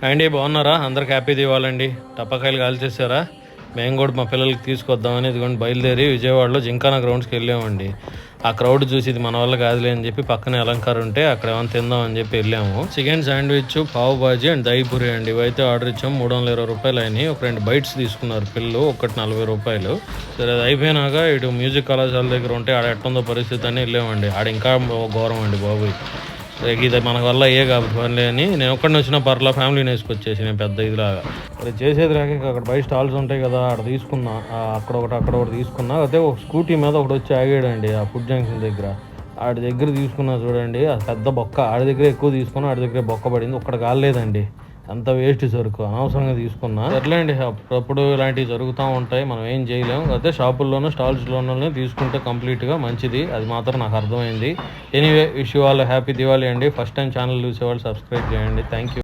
అండి బాగున్నారా? అందరికి హ్యాపీ దివాళండి. టపాకాయలు కాల్చేసారా? మేము కూడా మా పిల్లలకి తీసుకొద్దామని ఇదిగోండి బయలుదేరి విజయవాడలో జింకానా గ్రౌండ్స్కి వెళ్ళామండి. ఆ క్రౌడ్ చూసి ఇది మన వల్ల కాదులే అని చెప్పి పక్కనే అలంకారం ఉంటే అక్కడ ఏమైనా తిందాం అని చెప్పి వెళ్ళాము. చికెన్ శాండ్విచ్, పావు బాజీ అండ్ దహీపూరి అండి. ఇవైతే ఆర్డర్ ఇచ్చాము. 320 రూపాయలు అయినాయి. ఒక 2 బైట్స్ తీసుకున్నారు పిల్లలు, ఒకటి 40 రూపాయలు. సరే అది అయిపోయినాక ఇటు మ్యూజిక్ కళాశాల దగ్గర ఉంటే ఆడ ఎట్టుందో పరిస్థితి అని వెళ్ళామండి. ఆడ ఇంకా ఘోరం అండి బాబు. ఇది మన వల్ల కాబట్టి పనిలే అని నేను ఒక్కడిని వచ్చిన పర్లా ఫ్యామిలీని వేసుకొచ్చేసి నేను పెద్ద ఇదిలాగా అది చేసేది రాక అక్కడ బయట స్టాల్స్ ఉంటాయి కదా, అక్కడ తీసుకున్నా. అక్కడ ఒకటి తీసుకున్నా. అదే ఒక స్కూటీ మీద ఒకటి వచ్చి ఆగాడండి ఆ ఫుడ్ జంక్షన్ దగ్గర. ఆడి దగ్గర తీసుకున్నా చూడండి, ఆ పెద్ద బొక్క ఆడి దగ్గర ఎక్కువ తీసుకున్నా, ఆడి దగ్గర బొక్క పడింది. ఒక్కటి కాలేదండి, అంత వేస్ట్ సరుకు అనవసరంగా తీసుకున్నా. ఎట్లండి అప్పుడప్పుడు ఇలాంటివి జరుగుతూ ఉంటాయి, మనం ఏం చేయలేము. అదే షాపుల్లోనూ స్టాల్స్లోనే తీసుకుంటే కంప్లీట్గా మంచిది, అది మాత్రం నాకు అర్థమైంది. Anyway wish you all happy Diwali అండి. ఫస్ట్ టైం ఛానల్ చూసేవాళ్ళు సబ్స్క్రైబ్ చేయండి. Thank you.